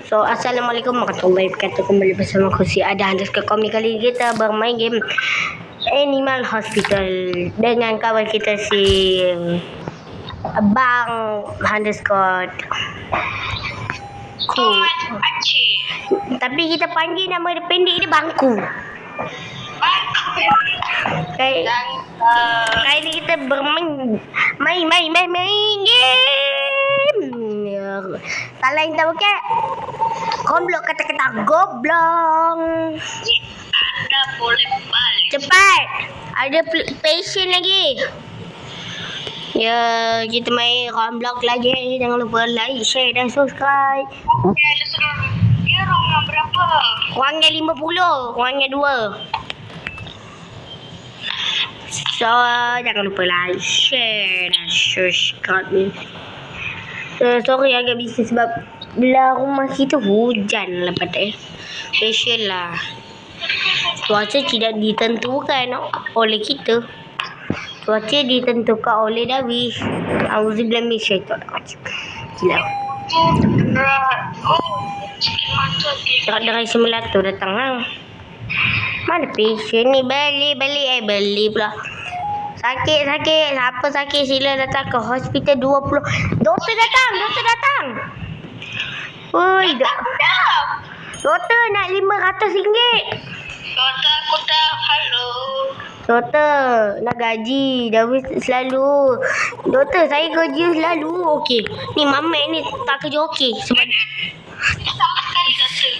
So, Assalamualaikum warahmatullahi wabarakatuh. Kembali bersama aku si Ada Underscore Komik. Kali ini kita bermain game Animal Hospital dengan kawan kita si Bang Underscore Ku. Tapi kita panggil nama dia pendek dia Bangku. Kali ini kita bermain main game. Salah yang tak pakai Komblok kata-kata goblong. Anda boleh balik. Cepat. Ada patient lagi. Ya, kita main Komblok lagi. Jangan lupa like, share dan subscribe. Okay, dia orang berapa? Kurangnya 50, kurangnya 2. So, jangan lupa like, share dan subscribe ni. Sorry agak bising sebab belah rumah kita hujan lepas tu. Special lah. Cuaca tidak ditentukan oleh kita. Cuaca ditentukan oleh Dawi. Auzubillah min syaitan. Gila. Tak ada simulator datang lah. Mana patient ni? Beli pula. Sakit. Siapa sakit sila datang ke hospital 20. Doktor datang. Oi, doktor nak RM500. Doktor, aku dah. Halo. Doktor, nak gaji. Dah selalu. Doktor, saya kerja selalu. Okey. Ni mamat ni tak kerja okey. Sebab Sama sekali, doktor.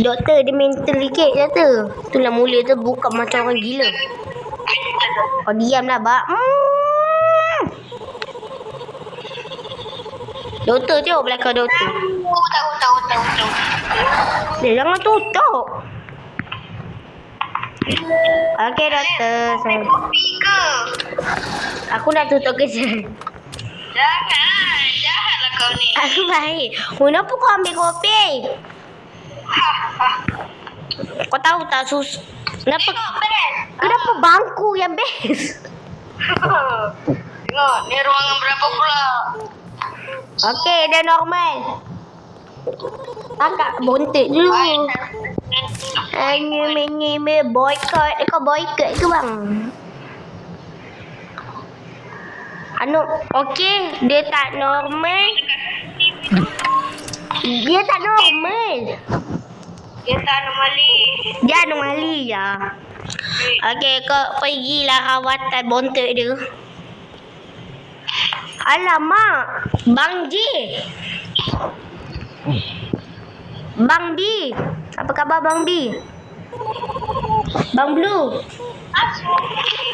doktor dia mental sikit, doktor. Itulah mulut tu buka macam orang gila. Oh, diamlah, Bak. Doktor, tengok belakang doktor. Tahu. Dia jangan tutup. Okey, doktor. Kopi ke? Aku nak tutup kerja. Jangan. Jahatlah kau ni. Aku baik. Kenapa kau ambil kopi? Kau tahu tak Kenapa bangku yang best? Tengok, ni ruangan berapa pula? Okey, dah normal. Agak bontot dulu. Hanya boycott. Kau boycott ke bang? Okey, dia tak normal. Dia anomali ya. Okey, kau pergilah rawatan bontot dia. Alamak, Bang J. Bang B. Apa khabar Bang B? Bang Blue.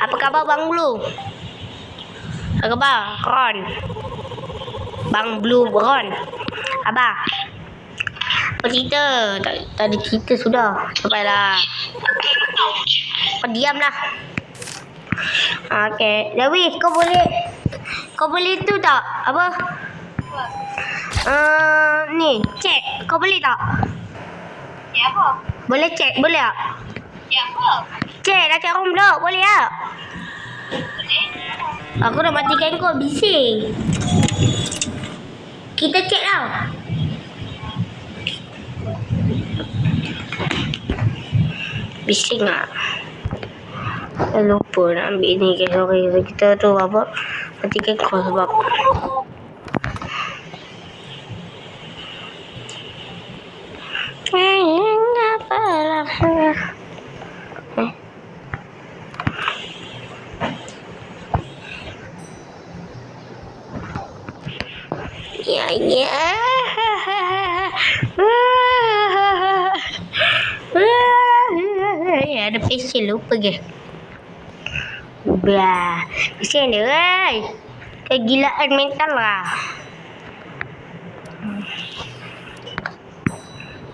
Apa khabar Bang Blue? Apa khabar Ron? Bang Blue Ron. Abah. Apa cerita? Tak ada cerita sudah. Sampailah. Kau diamlah. Okey. Dawi, kau boleh tu tak? Apa? Ni, cek. Kau boleh tak? Ya apa? Boleh cek, boleh tak? Ya apa? Cek dekat room blok, boleh tak? Boleh. Aku dah matikan kau, bising. Kita cek tau. Bising tak? Saya lupa nak ambil ni guys. Sorry. Kita tu apa? Matikan kau sebab Ya. Ada patient lupa ke? Bah, patient dia oi. Kegilaan mental lah.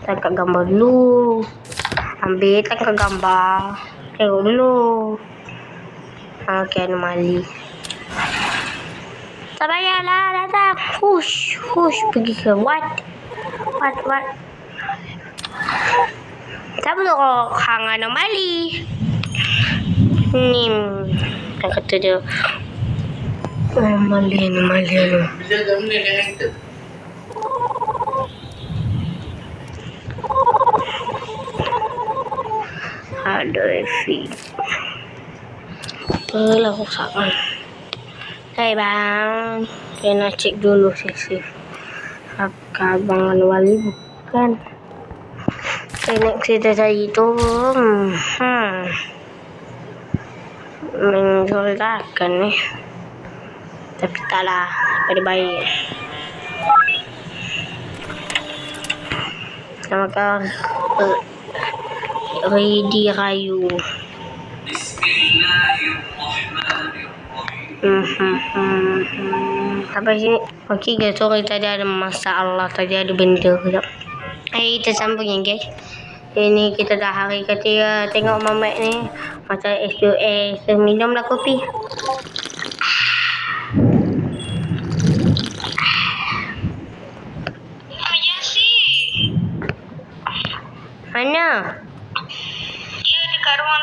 Tangkap gambar dulu. Ambil tangkap gambar. Tengok dulu. Okey, anomali. Tak payahlah datang. Hush. Pergi ke what? Siapa tu hang anomali? Ni. Tak kata dia. Anomali. Bila kamu ni dengan kita? ada efek. Itulah kerusakan. Hai bang, saya nak cek dulu sih. Apakah abang Anwali bukan? Saya nak cerita tadi tu menjolakkan ni. Tapi taklah, pada baik. Nama kau Ridi Rayu. Sampai sini. Okey guys, sorry tadi ada masalah, tadi ada benda kejap. Kita sambung ya guys. Ini kita dah hari ketiga tengok Mamat ni macam SUS. Minumlah kopi. Emergency. Mana? Dia dekat ruang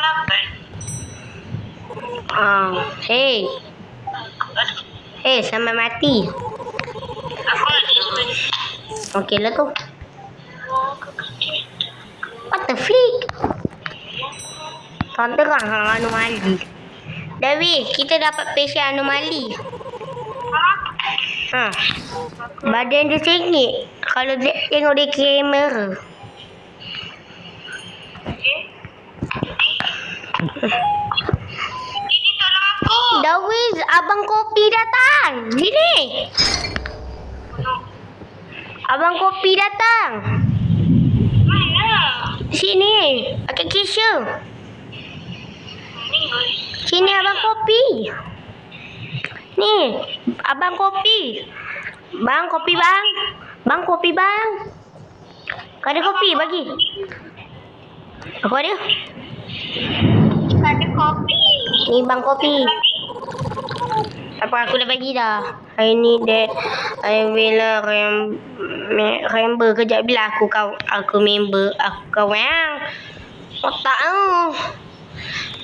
8. Hey, sampai mati. Aku nak tidur. Okey lah tu. What the flick? Tak terang anomali. Dewi, kita dapat pasien anomali. Badan dia sengit kalau dia tengok dia kamera. Ini tolong aku. Dewi, abang kopi datang. Sini. Abang kopi datang. Mana? Sini. Pakai kisah. Sini abang kopi. Ni, abang kopi. Bang, kopi bang. Bang, kopi bang. Kau ada kopi bagi. Aku ada. Ada kopi. Ni bang kopi. Apa aku dah bagi dah. Hari ni dad. I will remember kejap bila aku member. Aku kawan. Otak tu.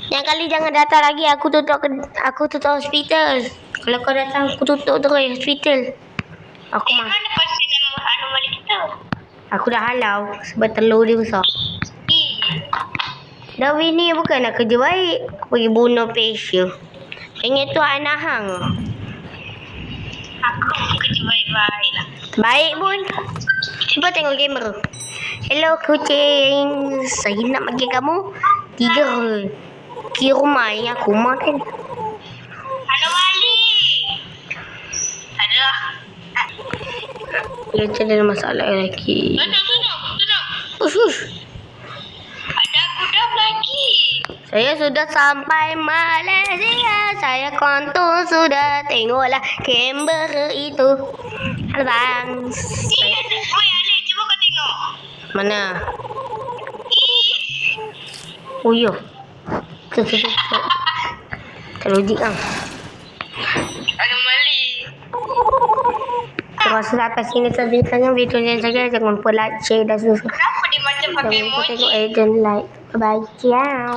Yang kali jangan datang lagi. Aku tutup hospital. Kalau kau datang aku tutup terus hospital. Aku mah. Mana pasien anomali kita? Aku dah halau sebab telur dia besar. Dawi ni bukan nak kerja baik. Pergi bunuh pasien. Ingat tu anak hang. Aku kerja baik-baik lah. Baik pun. Cuba tengok kamera. Hello kucing. Saya nak bagi kamu 3 kira rumah yang aku makan. Anomali. Adalah. Dia macam ada masalah lagi. Duduk. Ush. Ada kuda lagi. Saya sudah sampai Malaysia. Saya kontor sudah tengoklah kamera itu. Halo bang. Ni ada. Woi Ali, cuba kau tengok. Mana? Oh ya. Tu. Terlogik kan. Anomali. Terima kasih atas sini ceritanya videonya saja. Jangan lupa like, share dan subscribe. Kenapa dia macam pakai Jangan lupa emoji? tengok dan like. Bye. Ciao.